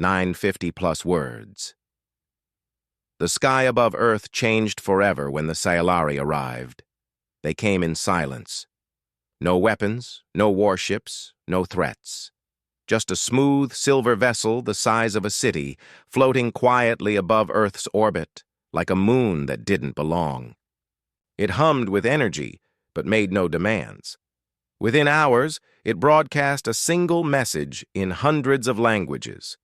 950+ words. The sky above Earth changed forever when the Scifi arrived. They came in silence. No weapons, no warships, no threats. Just a smooth silver vessel the size of a city, floating quietly above Earth's orbit, like a moon that didn't belong. It hummed with energy, but made no demands. Within hours, it broadcast a single message in hundreds of languages.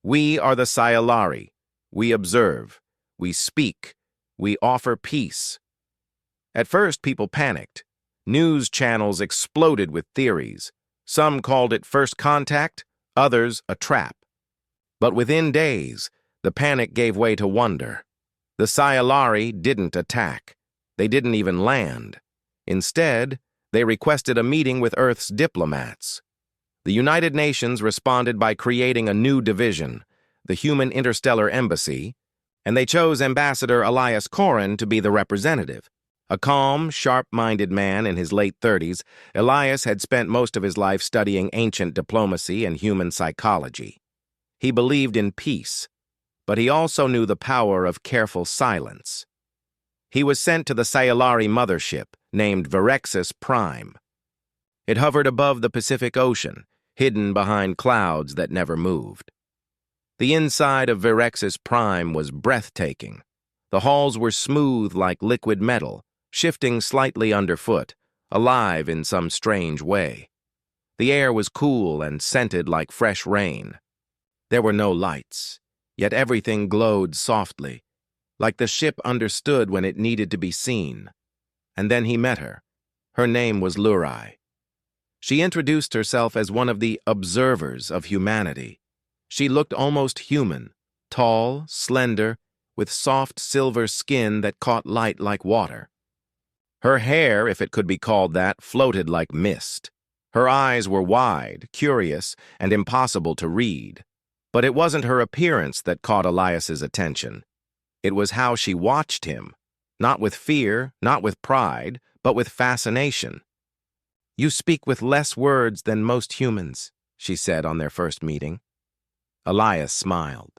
We are the Scifi. We observe. We speak. We offer peace. At first, people panicked. News channels exploded with theories. Some called it first contact, others a trap. But within days, the panic gave way to wonder. The Scifi didn't attack. They didn't even land. Instead, they requested a meeting with Earth's diplomats. The United Nations responded by creating a new division, the Human Interstellar Embassy, and they chose Ambassador Elias Corrin to be the representative. A calm, sharp-minded man in his late 30s, Elias had spent most of his life studying ancient diplomacy and human psychology. He believed in peace, but he also knew the power of careful silence. He was sent to the Scifi mothership, named Vierexus Prime. It hovered above the Pacific Ocean, hidden behind clouds that never moved. The inside of Vierexus Prime was breathtaking. The halls were smooth like liquid metal, shifting slightly underfoot, alive in some strange way. The air was cool and scented like fresh rain. There were no lights, yet everything glowed softly, like the ship understood when it needed to be seen. And then he met her. Her name was Lurai. She introduced herself as one of the observers of humanity. She looked almost human, tall, slender, with soft silver skin that caught light like water. Her hair, if it could be called that, floated like mist. Her eyes were wide, curious, and impossible to read. But it wasn't her appearance that caught Elias's attention. It was how she watched him, not with fear, not with pride, but with fascination. "You speak with less words than most humans," she said on their first meeting. Elias smiled.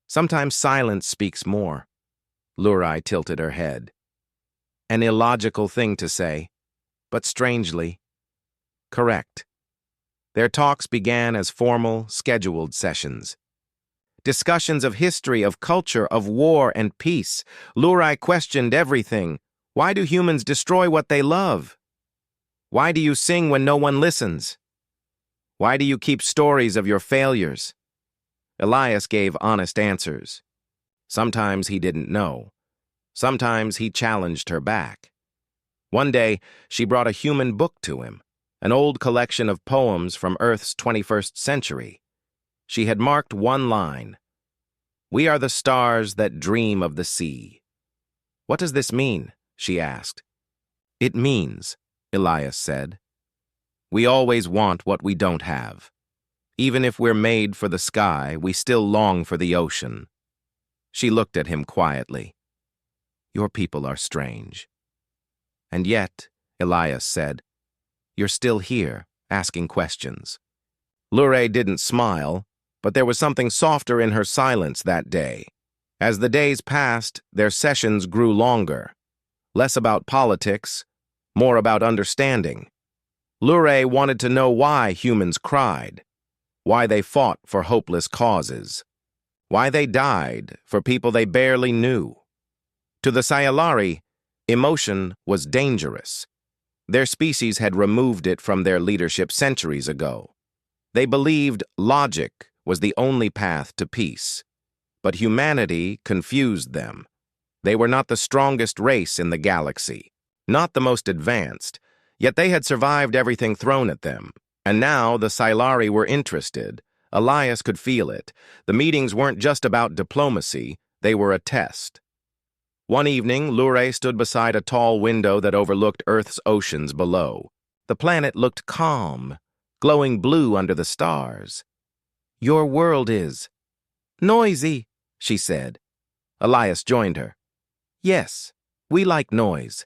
"Sometimes silence speaks more." Lurai tilted her head. An illogical thing to say, but strangely correct. Their talks began as formal, scheduled sessions. Discussions of history, of culture, of war and peace. Lurai questioned everything. Why do humans destroy what they love? Why do you sing when no one listens? Why do you keep stories of your failures? Elias gave honest answers. Sometimes he didn't know. Sometimes he challenged her back. One day, she brought a human book to him, an old collection of poems from Earth's 21st century. She had marked one line: "We are the stars that dream of the sea." "What does this mean?" she asked. "It means," Elias said, "we always want what we don't have. Even if we're made for the sky, we still long for the ocean." She looked at him quietly. "Your people are strange." "And yet," Elias said, "you're still here, asking questions." Lurai didn't smile, but there was something softer in her silence that day. As the days passed, their sessions grew longer. Less about politics, more about understanding. Lurai wanted to know why humans cried, why they fought for hopeless causes, why they died for people they barely knew. To the Scifi, emotion was dangerous. Their species had removed it from their leadership centuries ago. They believed logic was the only path to peace. But humanity confused them. They were not the strongest race in the galaxy, not the most advanced, yet they had survived everything thrown at them. And now the Scifi were interested. Elias could feel it. The meetings weren't just about diplomacy, they were a test. One evening, Lurai stood beside a tall window that overlooked Earth's oceans below. The planet looked calm, glowing blue under the stars. "Your world is noisy," she said. Elias joined her. "Yes, we like noise."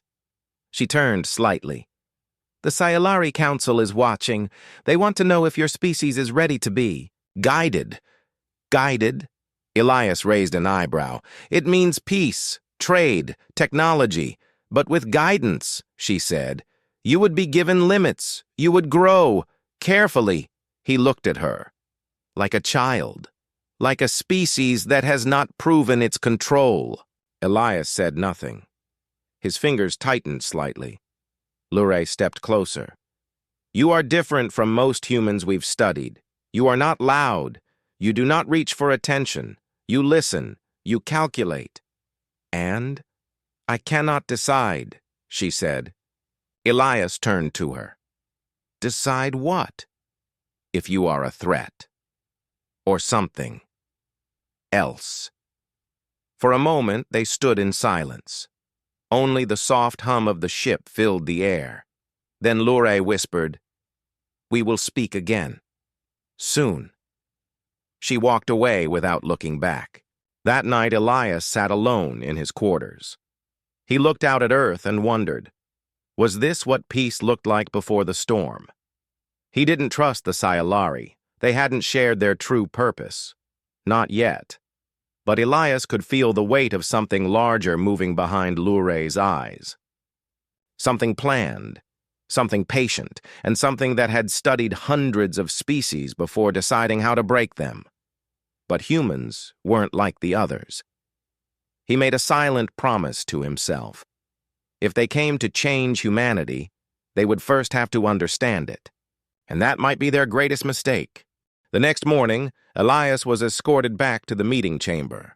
She turned slightly. "The Scifi Council is watching. They want to know if your species is ready to be guided, Guided? Elias raised an eyebrow. It means peace, trade, technology, but with guidance, she said. You would be given limits. You would grow. Carefully. He looked at her. Like a child. Like a species that has not proven its control. Elias said nothing. His fingers tightened slightly. Lure stepped closer. You are different from most humans we've studied. You are not loud. You do not reach for attention. You listen. You calculate. And? I cannot decide, she said. Elias turned to her. Decide what? If you are a threat. Or something else. For a moment, they stood in silence. Only the soft hum of the ship filled the air. Then Lure whispered, We will speak again. Soon. She walked away without looking back. That night, Elias sat alone in his quarters. He looked out at Earth and wondered, was this what peace looked like before the storm? He didn't trust the Scifi. They hadn't shared their true purpose. Not yet. But Elias could feel the weight of something larger moving behind Lure's eyes. Something planned, something patient, and something that had studied hundreds of species before deciding how to break them. But humans weren't like the others. He made a silent promise to himself. If they came to change humanity, they would first have to understand it. And that might be their greatest mistake. The next morning, Elias was escorted back to the meeting chamber.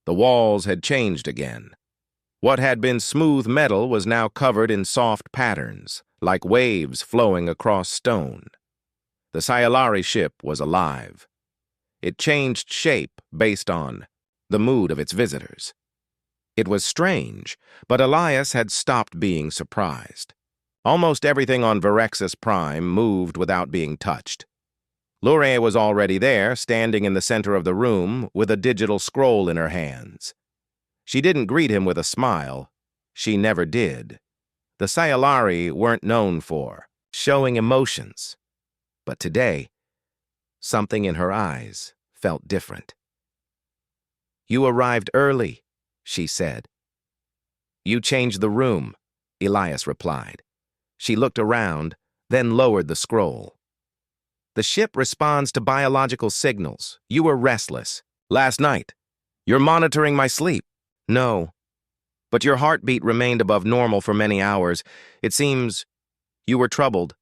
The walls had changed again. What had been smooth metal was now covered in soft patterns, like waves flowing across stone. The Scifi ship was alive. It changed shape based on the mood of its visitors. It was strange, but Elias had stopped being surprised. Almost everything on Virexus Prime moved without being touched. Lure was already there, standing in the center of the room with a digital scroll in her hands. She didn't greet him with a smile. She never did. The Scifi weren't known for showing emotions. But today, something in her eyes felt different. You arrived early, she said. You changed the room, Elias replied. She looked around, then lowered the scroll. The ship responds to biological signals. You were restless. Last night. You're monitoring my sleep. No. But your heartbeat remained above normal for many hours. It seems you were troubled.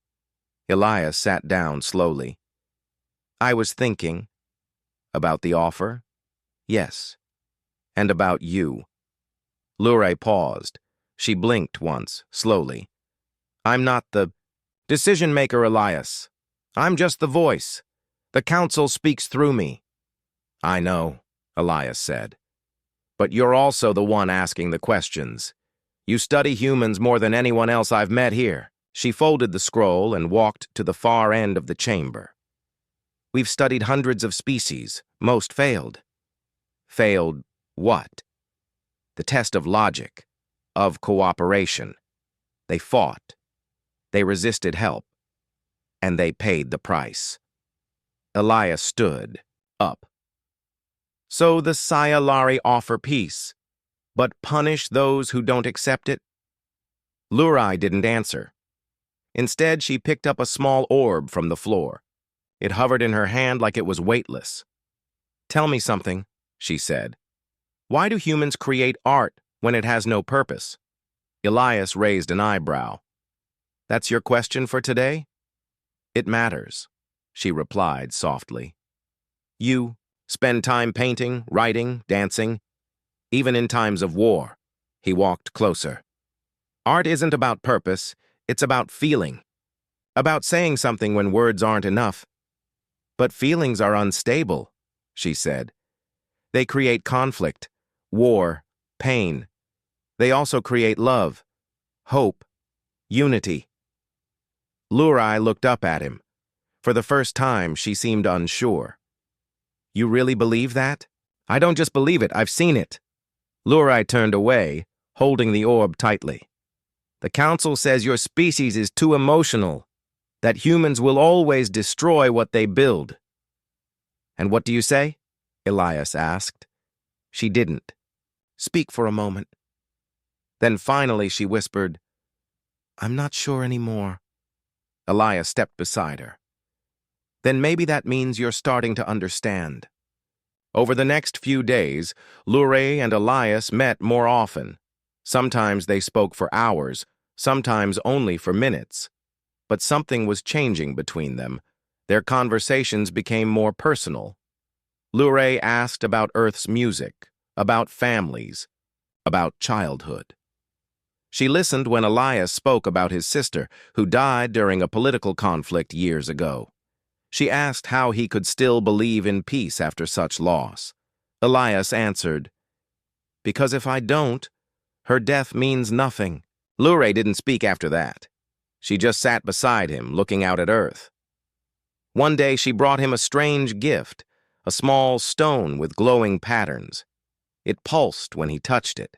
Elias sat down slowly. I was thinking. About the offer? Yes. And about you. Lure paused. She blinked once, slowly. I'm not the decision-maker, Elias. I'm just the voice. The council speaks through me. I know, Elias said. But you're also the one asking the questions. You study humans more than anyone else I've met here. She folded the scroll and walked to the far end of the chamber. We've studied hundreds of species. Most failed. Failed what? The test of logic, of cooperation. They fought. They resisted help. And they paid the price. Elias stood up. So the Scifi offer peace, but punish those who don't accept it? Lure didn't answer. Instead, she picked up a small orb from the floor. It hovered in her hand like it was weightless. Tell me something, she said. Why do humans create art when it has no purpose? Elias raised an eyebrow. That's your question for today? It matters, she replied softly. You spend time painting, writing, dancing, even in times of war. He walked closer. Art isn't about purpose, it's about feeling. About saying something when words aren't enough. But feelings are unstable, she said. They create conflict, war, pain. They also create love, hope, unity. Lure looked up at him. For the first time, she seemed unsure. You really believe that? I don't just believe it, I've seen it. Lure turned away, holding the orb tightly. The council says your species is too emotional, that humans will always destroy what they build. And what do you say? Elias asked. She didn't. Speak for a moment. Then finally she whispered, I'm not sure anymore. Elias stepped beside her. Then maybe that means you're starting to understand. Over the next few days, Luray and Elias met more often. Sometimes they spoke for hours, sometimes only for minutes. But something was changing between them. Their conversations became more personal. Luray asked about Earth's music, about families, about childhood. She listened when Elias spoke about his sister, who died during a political conflict years ago. She asked how he could still believe in peace after such loss. Elias answered, Because if I don't, her death means nothing. Luray didn't speak after that. She just sat beside him, looking out at Earth. One day she brought him a strange gift, a small stone with glowing patterns. It pulsed when he touched it.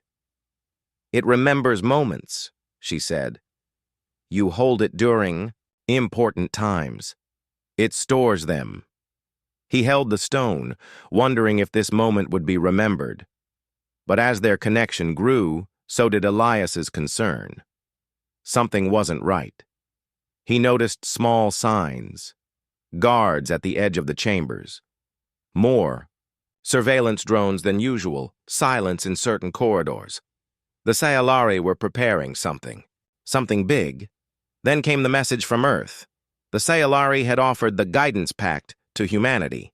It remembers moments, she said. You hold it during important times. It stores them. He held the stone, wondering if this moment would be remembered. But as their connection grew, so did Elias's concern. Something wasn't right. He noticed small signs, guards at the edge of the chambers. More surveillance drones than usual, silence in certain corridors. The Scifi were preparing something big. Then came the message from Earth. The Scifi had offered the Guidance Pact to humanity.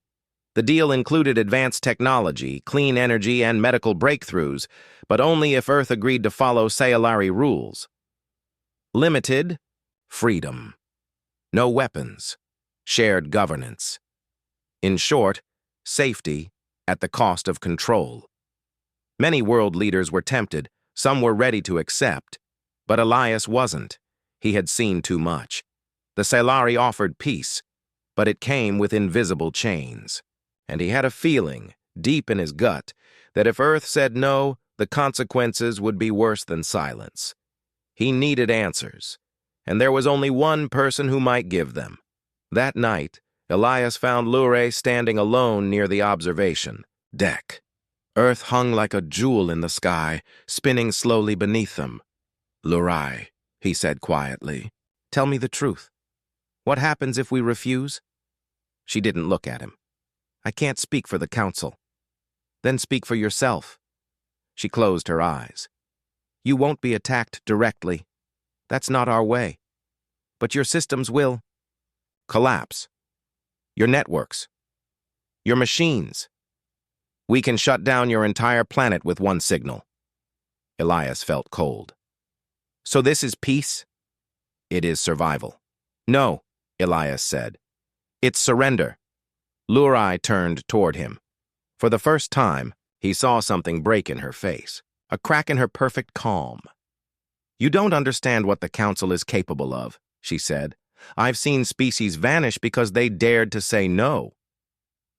The deal included advanced technology, clean energy, and medical breakthroughs, but only if Earth agreed to follow Scifi rules. Limited freedom. No weapons. Shared governance. In short, safety at the cost of control. Many world leaders were tempted. Some were ready to accept, but Elias wasn't. He had seen too much. The Scifi offered peace, but it came with invisible chains. And he had a feeling, deep in his gut, that if Earth said no, the consequences would be worse than silence. He needed answers, and there was only one person who might give them. That night, Elias found Luray standing alone near the observation deck. Earth hung like a jewel in the sky, spinning slowly beneath them. Luray, he said quietly, tell me the truth. What happens if we refuse? She didn't look at him. I can't speak for the council. Then speak for yourself. She closed her eyes. You won't be attacked directly. That's not our way. But your systems will collapse. Your networks. Your machines. We can shut down your entire planet with one signal. Elias felt cold. So this is peace? It is survival. No, Elias said. It's surrender. Luray turned toward him. For the first time, he saw something break in her face, a crack in her perfect calm. You don't understand what the council is capable of, she said. I've seen species vanish because they dared to say no.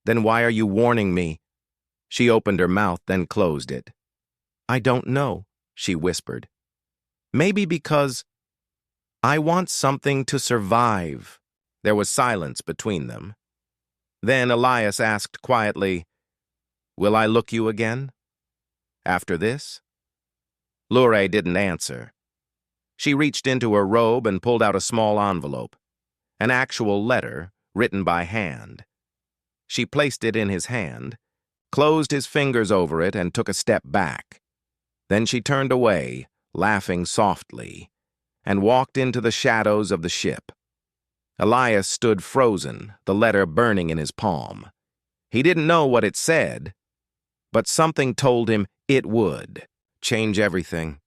Then why are you warning me? She opened her mouth, then closed it. I don't know, she whispered. Maybe because I want something to survive. There was silence between them. Then Elias asked quietly, Will I look you again? After this? Luray didn't answer. She reached into her robe and pulled out a small envelope, an actual letter written by hand. She placed it in his hand, closed his fingers over it, and took a step back. Then she turned away, laughing softly, and walked into the shadows of the ship. Elias stood frozen, the letter burning in his palm. He didn't know what it said, but something told him it would change everything.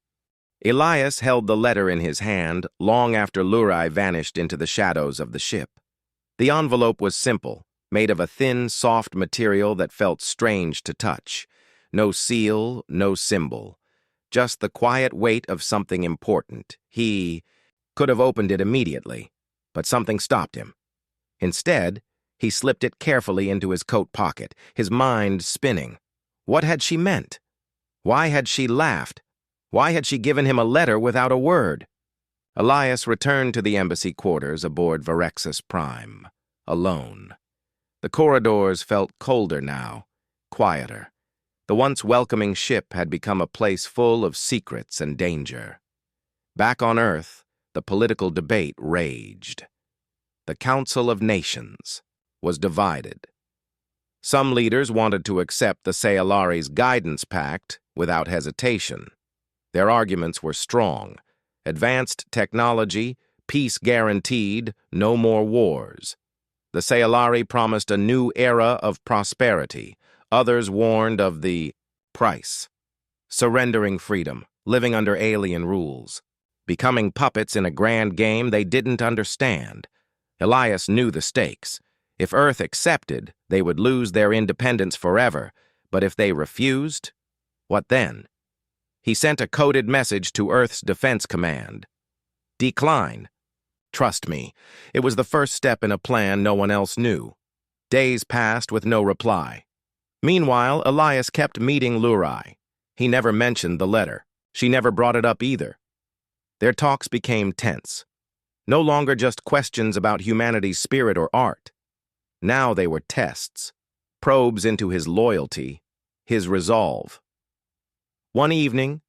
Elias held the letter in his hand long after Luray vanished into the shadows of the ship. The envelope was simple, made of a thin, soft material that felt strange to touch. No seal, no symbol. Just the quiet weight of something important. He could have opened it immediately, but something stopped him. Instead, he slipped it carefully into his coat pocket, his mind spinning. What had she meant? Why had she laughed? Why had she given him a letter without a word? Elias returned to the embassy quarters aboard Varexus Prime, alone. The corridors felt colder now. quieter. The once welcoming ship had become a place full of secrets and danger. Back on Earth, the political debate raged. The Council of Nations was divided. Some leaders wanted to accept the Sayalari's guidance pact without hesitation. Their arguments were strong. Advanced technology, peace guaranteed, no more wars. The Sayalari promised a new era of prosperity. Others warned of the price. Surrendering freedom, living under alien rules. Becoming puppets in a grand game they didn't understand. Elias knew the stakes. If Earth accepted, they would lose their independence forever. But if they refused, what then? He sent a coded message to Earth's Defense Command. Decline. Trust me, it was the first step in a plan no one else knew. Days passed with no reply. Meanwhile, Elias kept meeting Lurai. He never mentioned the letter. She never brought it up either. Their talks became tense. No longer just questions about humanity's spirit or art. Now they were tests, probes into his loyalty, his resolve. One evening,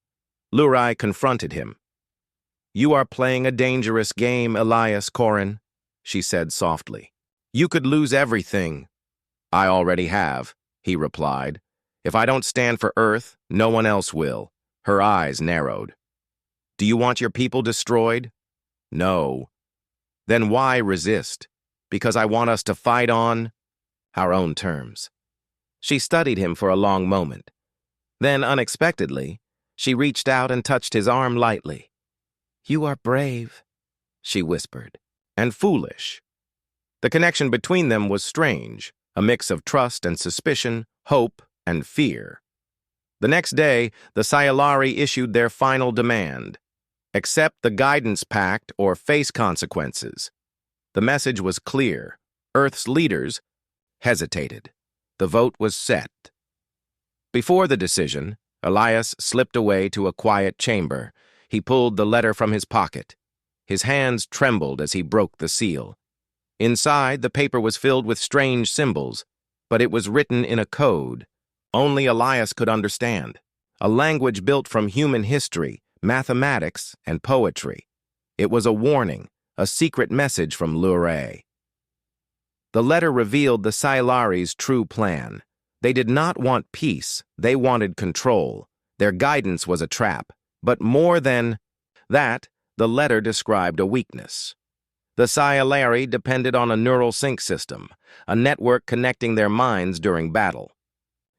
Lurai confronted him. "You are playing a dangerous game, Elias Corrin," she said softly. "You could lose everything." "I already have," he replied. "If I don't stand for Earth, no one else will." Her eyes narrowed. "Do you want your people destroyed?" "No." "Then why resist? Because I want us to fight on our own terms." She studied him for a long moment. Then, unexpectedly, she reached out and touched his arm lightly. "You are brave," she whispered, "and foolish." The connection between them was strange, a mix of trust and suspicion, hope and fear. The next day, the Sayalari issued their final demand. Accept the guidance pact or face consequences. The message was clear. Earth's leaders hesitated. The vote was set. Before the decision, Elias slipped away to a quiet chamber. He pulled the letter from his pocket. His hands trembled as he broke the seal. Inside, the paper was filled with strange symbols, but it was written in a code only Elias could understand, a language built from human history, mathematics, and poetry. It was a warning, a secret message from Lurai. The letter revealed the Sayalari's true plan. They did not want peace, they wanted control. Their guidance was a trap. But more than that, the letter described a weakness. The Sayalari depended on a neural sync system, a network connecting their minds during battle.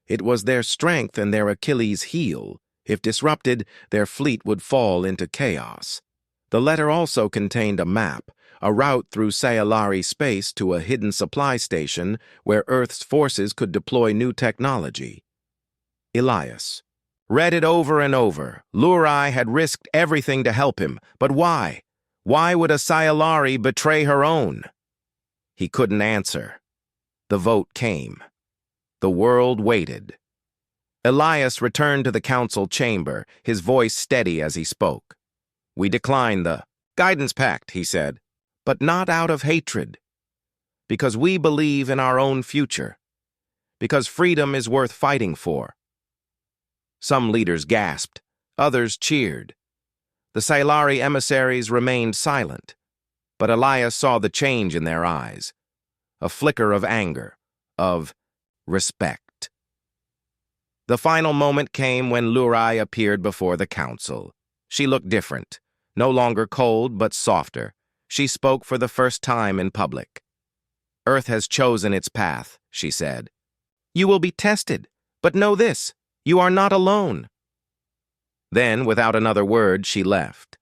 It was their strength and their Achilles' heel. If disrupted, their fleet would fall into chaos. The letter also contained a map, a route through Sayalari space to a hidden supply station where Earth's forces could deploy new technology. Elias read it over and over. Lurai had risked everything to help him, but why? Why would a Sayalari betray her own? He couldn't answer. The vote came. The world waited. Elias returned to the council chamber, his voice steady as he spoke. "We decline the guidance pact," he said, "but not out of hatred. Because we believe in our own future. Because freedom is worth fighting for." Some leaders gasped, others cheered. The Sayalari emissaries remained silent, but Elias saw the change in their eyes, a flicker of anger, of respect. The final moment came when Lurai appeared before the council. She looked different, no longer cold but softer. She spoke for the first time in public. "Earth has chosen its path," she said. "You will be tested, but know this. You are not alone." Then, without another word, she left.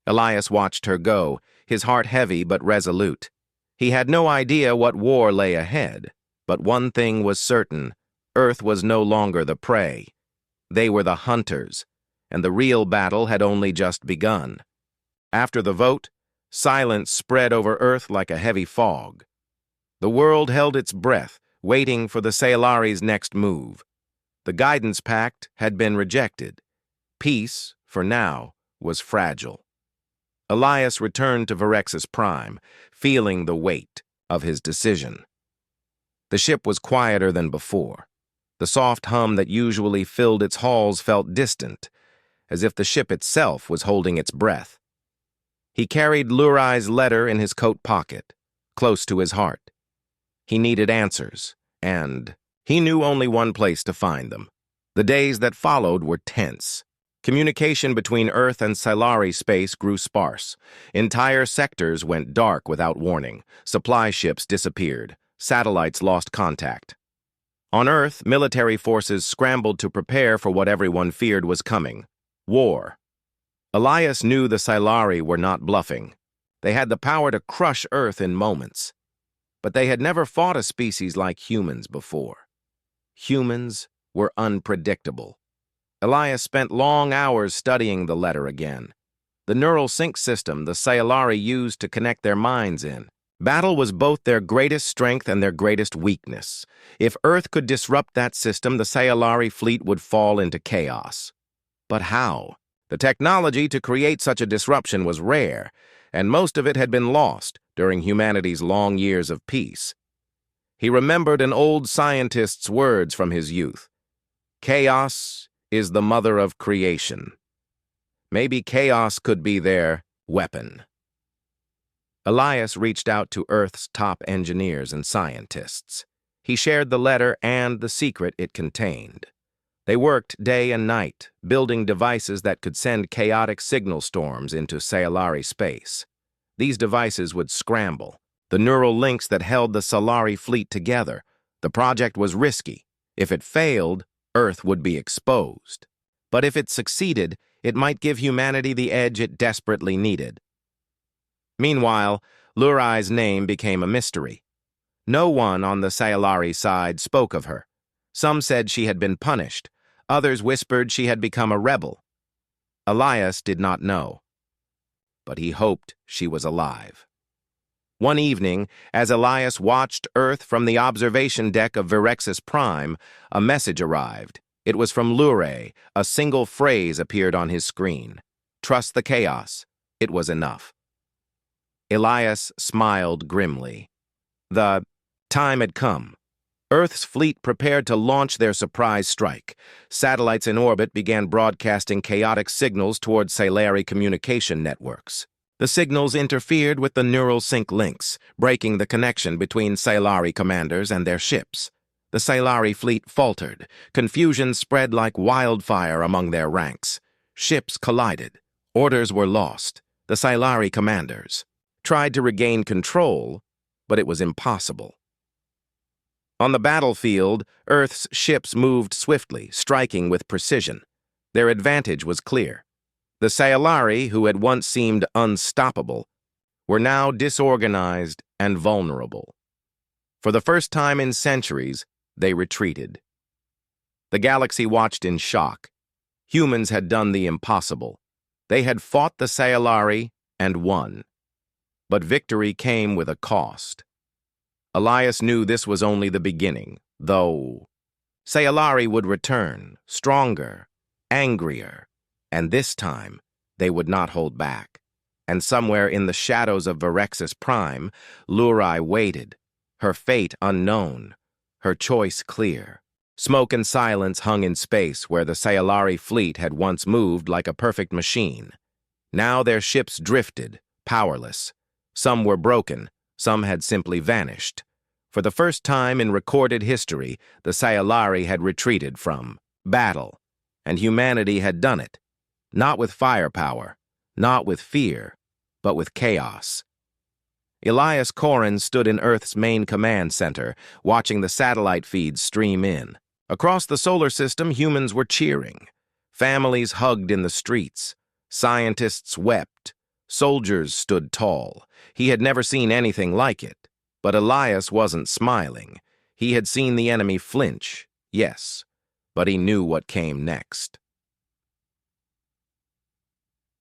Elias watched her go, his heart heavy but resolute. He had no idea what war lay ahead, but one thing was certain. Earth was no longer the prey. They were the hunters, and the real battle had only just begun. After the vote, silence spread over Earth like a heavy fog. The world held its breath, waiting for the Sayalari's next move. The guidance pact had been rejected. Peace, for now, was fragile. Elias returned to Virex's Prime, feeling the weight of his decision. The ship was quieter than before. The soft hum that usually filled its halls felt distant, as if the ship itself was holding its breath. He carried Lurai's letter in his coat pocket, close to his heart. He needed answers, and he knew only one place to find them. The days that followed were tense. Communication between Earth and Scifi space grew sparse. Entire sectors went dark without warning. Supply ships disappeared. Satellites lost contact. On Earth, military forces scrambled to prepare for what everyone feared was coming: war. Elias knew the Scifi were not bluffing. They had the power to crush Earth in moments. But they had never fought a species like humans before. Humans were unpredictable. Elias spent long hours studying the letter again. The neural sync system the Scifi used to connect their minds in. Battle was both their greatest strength and their greatest weakness. If Earth could disrupt that system, the Scifi fleet would fall into chaos. But how? The technology to create such a disruption was rare, and most of it had been lost during humanity's long years of peace. He remembered an old scientist's words from his youth: "Chaos is the mother of creation." Maybe chaos could be their weapon. Elias reached out to Earth's top engineers and scientists. He shared the letter and the secret it contained. They worked day and night, building devices that could send chaotic signal storms into Scifi space. These devices would scramble, the neural links that held the Scifi fleet together. The project was risky. If it failed, Earth would be exposed. But if it succeeded, it might give humanity the edge it desperately needed. Meanwhile, Lurai's name became a mystery. No one on the Scifi side spoke of her. Some said she had been punished. Others whispered she had become a rebel. Elias did not know, but he hoped she was alive. One evening, as Elias watched Earth from the observation deck of Virexis Prime, a message arrived. It was from Lurai. A single phrase appeared on his screen: "Trust the chaos." It was enough. Elias smiled grimly. The time had come. Earth's fleet prepared to launch their surprise strike. Satellites in orbit began broadcasting chaotic signals toward Scifi communication networks. The signals interfered with the neural sync links, breaking the connection between Scifi commanders and their ships. The Scifi fleet faltered. Confusion spread like wildfire among their ranks. Ships collided. Orders were lost. The Scifi commanders tried to regain control, but it was impossible. On the battlefield, Earth's ships moved swiftly, striking with precision. Their advantage was clear. The Scifi, who had once seemed unstoppable, were now disorganized and vulnerable. For the first time in centuries, they retreated. The galaxy watched in shock. Humans had done the impossible. They had fought the Scifi and won. But victory came with a cost. Elias knew this was only the beginning, though. Scifi would return, stronger, angrier, and this time they would not hold back. And somewhere in the shadows of Virexis Prime, Lurai waited, her fate unknown, her choice clear. Smoke and silence hung in space where the Scifi fleet had once moved like a perfect machine. Now their ships drifted, powerless. Some were broken, some had simply vanished. For the first time in recorded history, the Scifi had retreated from battle, and humanity had done it. Not with firepower, not with fear, but with chaos. Elias Corrin stood in Earth's main command center, watching the satellite feeds stream in. Across the solar system, humans were cheering. Families hugged in the streets. Scientists wept. Soldiers stood tall. He had never seen anything like it. But Elias wasn't smiling. He had seen the enemy flinch, yes, but he knew what came next.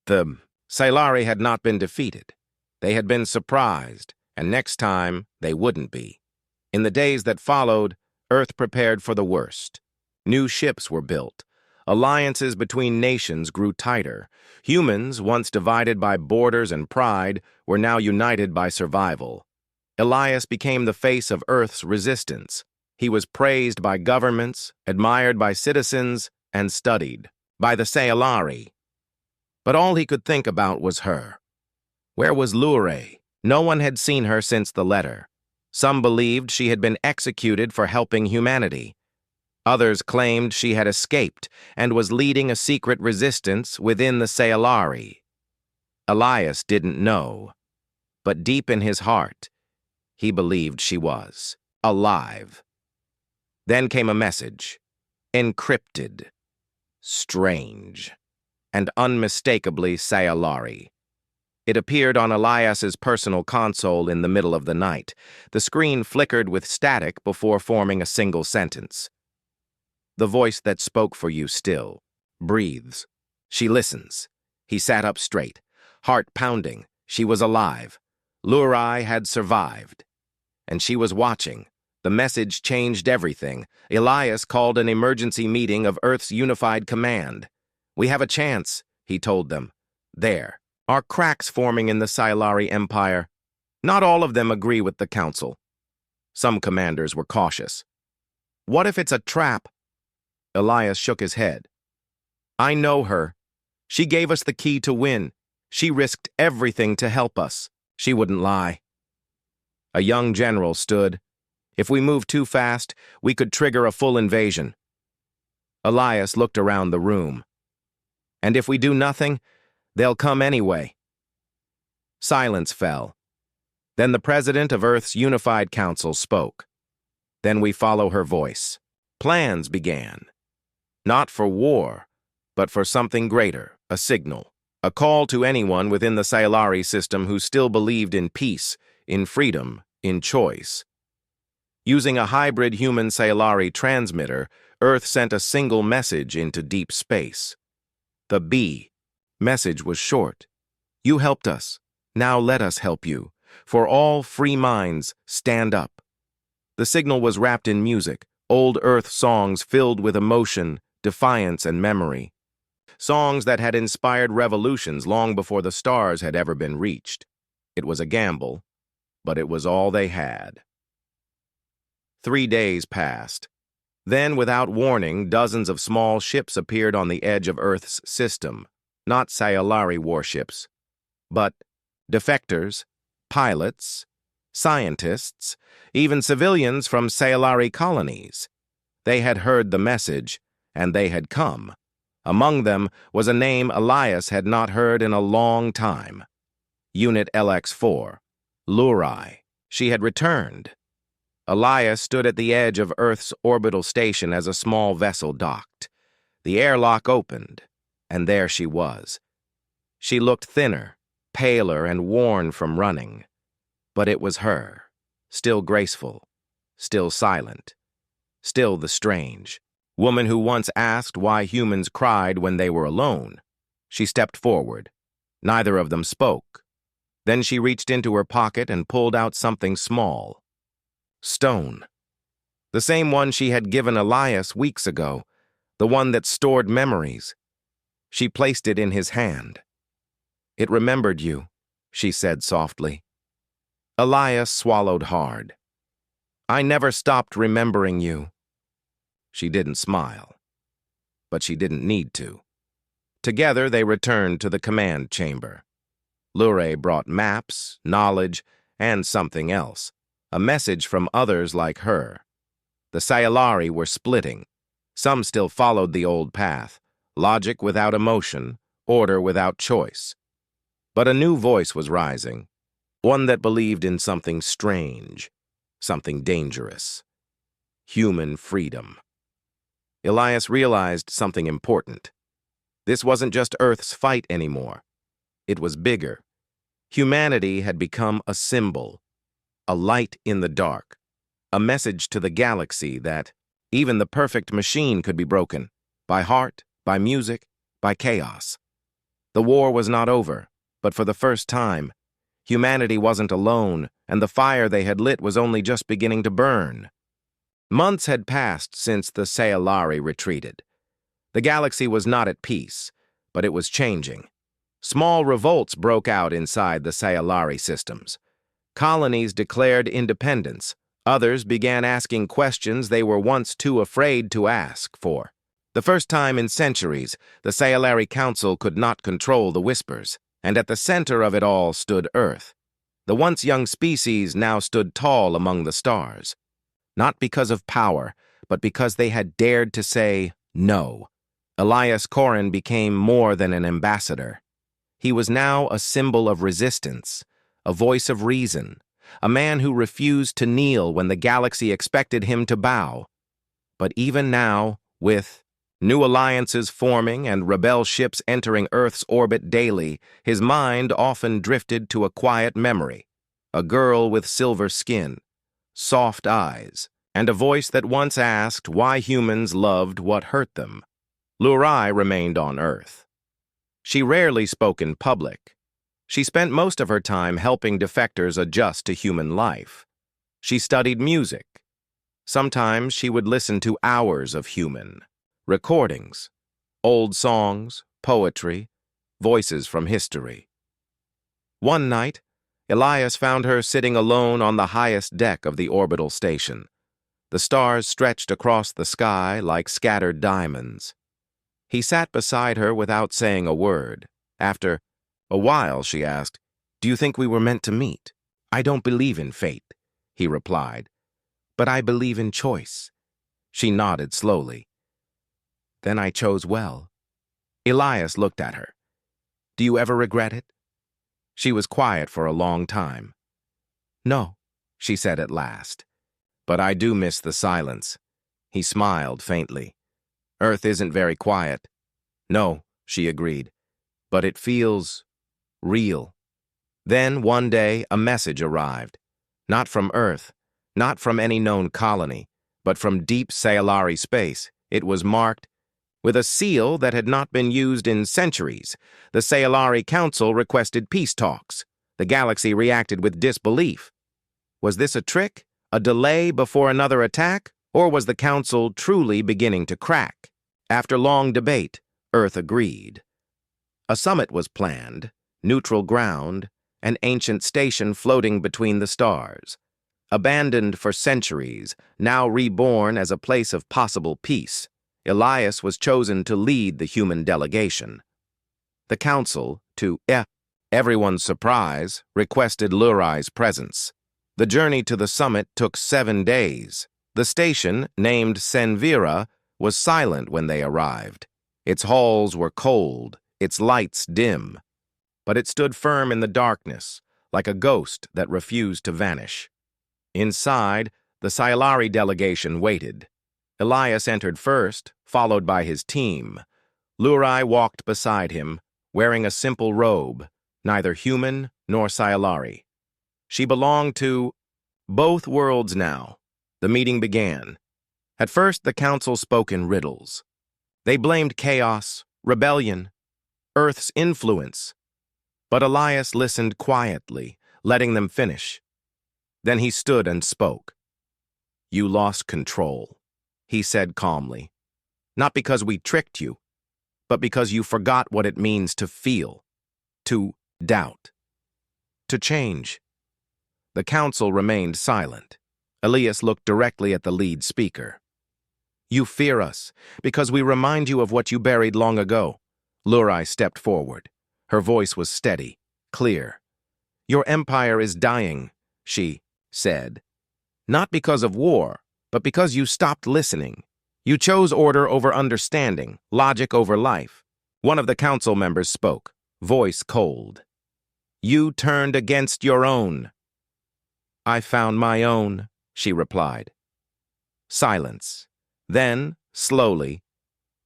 The Scifi had not been defeated. They had been surprised, and next time they wouldn't be. In the days that followed, Earth prepared for the worst. New ships were built. Alliances between nations grew tighter. Humans, once divided by borders and pride, were now united by survival. Elias became the face of Earth's resistance. He was praised by governments, admired by citizens, and studied by the Scifi. But all he could think about was her. Where was Lure? No one had seen her since the letter. Some believed she had been executed for helping humanity. Others claimed she had escaped and was leading a secret resistance within the Scifi. Elias didn't know, but deep in his heart, he believed she was alive. Then came a message, encrypted, strange, and unmistakably Scifi. It appeared on Elias's personal console in the middle of the night. The screen flickered with static before forming a single sentence. The voice that spoke for you still breathes. She listens. He sat up straight, heart pounding. She was alive. Lurai had survived. And she was watching. The message changed everything. Elias called an emergency meeting of Earth's unified command. "We have a chance," he told them. "There are cracks forming in the Scifi Empire. Not all of them agree with the Council." Some commanders were cautious. "What if it's a trap?" Elias shook his head. "I know her. She gave us the key to win. She risked everything to help us. She wouldn't lie." A young general stood. "If we move too fast, we could trigger a full invasion." Elias looked around the room. "And if we do nothing, they'll come anyway." Silence fell. Then the president of Earth's Unified Council spoke. Then we follow her voice. Plans began. Not for war, but for something greater, a signal. A call to anyone within the Scifi system who still believed in peace, in freedom, in choice. Using a hybrid human Scifi transmitter, Earth sent a single message into deep space. The B message was short. "You helped us. Now let us help you. For all free minds, stand up." The signal was wrapped in music, old Earth songs filled with emotion, defiance, and memory. Songs that had inspired revolutions long before the stars had ever been reached. It was a gamble, but it was all they had. 3 days passed. Then, without warning, dozens of small ships appeared on the edge of Earth's system. Not Scifi warships, but defectors, pilots, scientists, even civilians from Scifi colonies. They had heard the message, and they had come. Among them was a name Elias had not heard in a long time. Unit LX-4, Lurai. She had returned. Elias stood at the edge of Earth's orbital station as a small vessel docked. The airlock opened, and there she was. She looked thinner, paler, and worn from running. But it was her, still graceful, still silent, still the strange woman who once asked why humans cried when they were alone. She stepped forward. Neither of them spoke. Then she reached into her pocket and pulled out something small. Stone. The same one she had given Elias weeks ago, the one that stored memories. She placed it in his hand. "It remembered you," she said softly. Elias swallowed hard. "I never stopped remembering you." She didn't smile, but she didn't need to. Together they returned to the command chamber. Lure brought maps, knowledge, and something else, a message from others like her. The Scifi were splitting. Some still followed the old path, logic without emotion, order without choice. But a new voice was rising, one that believed in something strange, something dangerous. Human freedom. Elias realized something important. This wasn't just Earth's fight anymore. It was bigger. Humanity had become a symbol, a light in the dark, a message to the galaxy that even the perfect machine could be broken, by heart, by music, by chaos. The war was not over, but for the first time, humanity wasn't alone, and the fire they had lit was only just beginning to burn. Months had passed since the Scifi retreated. The galaxy was not at peace, but it was changing. Small revolts broke out inside the Scifi systems. Colonies declared independence, Others began asking questions they were once too afraid to ask for. The first time in centuries, the Scifi Council could not control the whispers, and at the center of it all stood Earth. The once young species now stood tall among the stars, not because of power, but because they had dared to say no. Elias Corrin became more than an ambassador. He was now a symbol of resistance, a voice of reason, a man who refused to kneel when the galaxy expected him to bow. But even now, with new alliances forming and rebel ships entering Earth's orbit daily, his mind often drifted to a quiet memory. A girl with silver skin, soft eyes, and a voice that once asked why humans loved what hurt them. Lurai remained on Earth. She rarely spoke in public. She spent most of her time helping defectors adjust to human life. She studied music. Sometimes she would listen to hours of human recordings, old songs, poetry, voices from history. One night, Elias found her sitting alone on the highest deck of the orbital station. The stars stretched across the sky like scattered diamonds. He sat beside her without saying a word. After a while, she asked, "Do you think we were meant to meet?" "I don't believe in fate," he replied, "but I believe in choice." She nodded slowly. "Then I chose well." Elias looked at her. "Do you ever regret it?" She was quiet for a long time. "No," she said at last. "But I do miss the silence." He smiled faintly. "Earth isn't very quiet." "No," she agreed, "but it feels real." Then, one day, a message arrived. Not from Earth, not from any known colony, but from deep Scifi space. It was marked with a seal that had not been used in centuries. The Scifi Council requested peace talks. The galaxy reacted with disbelief. Was this a trick? A delay before another attack? Or was the Council truly beginning to crack? After long debate, Earth agreed. A summit was planned, neutral ground, an ancient station floating between the stars. Abandoned for centuries, now reborn as a place of possible peace, Elias was chosen to lead the human delegation. The Council, to everyone's surprise, requested Lurai's presence. The journey to the summit took 7 days. The station, named Senvira, was silent when they arrived. Its halls were cold, its lights dim, but it stood firm in the darkness, like a ghost that refused to vanish. Inside, the Scifi delegation waited. Elias entered first, followed by his team. Lurai walked beside him, wearing a simple robe, neither human nor Scifi. She belonged to both worlds now. The meeting began. At first, the Council spoke in riddles. They blamed chaos, rebellion, Earth's influence. But Elias listened quietly, letting them finish. Then he stood and spoke. "You lost control," he said calmly. "Not because we tricked you, but because you forgot what it means to feel, to doubt, to change." The Council remained silent. Elias looked directly at the lead speaker. "You fear us, because we remind you of what you buried long ago." Lurai stepped forward. Her voice was steady, clear. "Your empire is dying," she said. "Not because of war, but because you stopped listening. You chose order over understanding, logic over life." One of the Council members spoke, voice cold. "You turned against your own." "I found my own," she replied. Silence. Then, slowly,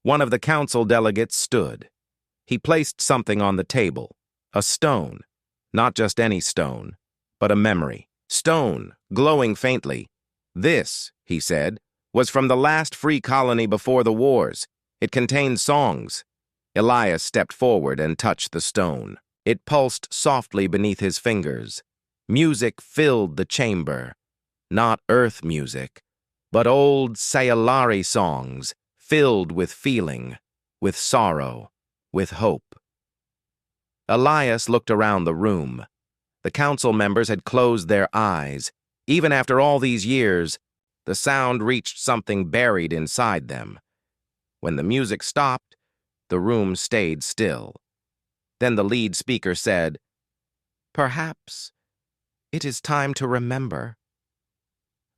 one of the Council delegates stood. He placed something on the table, a stone, not just any stone, but a memory. Stone, glowing faintly. "This," he said, "was from the last free colony before the wars. It contained songs." Elias stepped forward and touched the stone. It pulsed softly beneath his fingers. Music filled the chamber. Not Earth music, but old Scifi songs, filled with feeling, with sorrow, with hope. Elias looked around the room. The Council members had closed their eyes, Even after all these years, the sound reached something buried inside them. When the music stopped, the room stayed still. Then the lead speaker said, "Perhaps it is time to remember."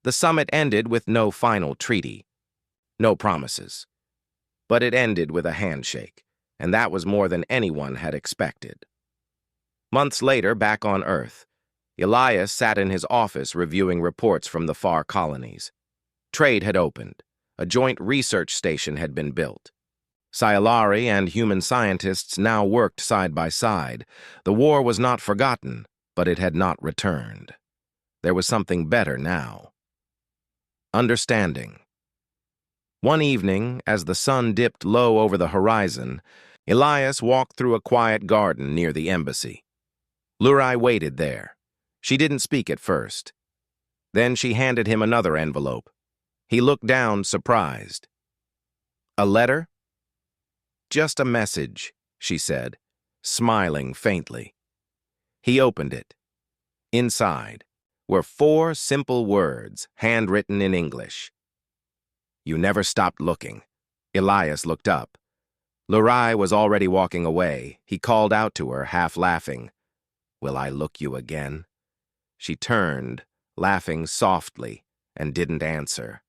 The summit ended with no final treaty, no promises. But it ended with a handshake, and that was more than anyone had expected. Months later, back on Earth, Elias sat in his office reviewing reports from the far colonies. Trade had opened. A joint research station had been built. Scifi and human scientists now worked side by side. The war was not forgotten, but it had not returned. There was something better now. Understanding. One evening, as the sun dipped low over the horizon, Elias walked through a quiet garden near the embassy. Lurai waited there. She didn't speak at first. Then she handed him another envelope. He looked down, surprised. "A letter?" "Just a message," she said, smiling faintly. He opened it. Inside were 4 simple words, handwritten in English. "You never stopped looking." Elias looked up. Lurai was already walking away. He called out to her, half laughing, "Will I look you again?" She turned, laughing softly, and didn't answer.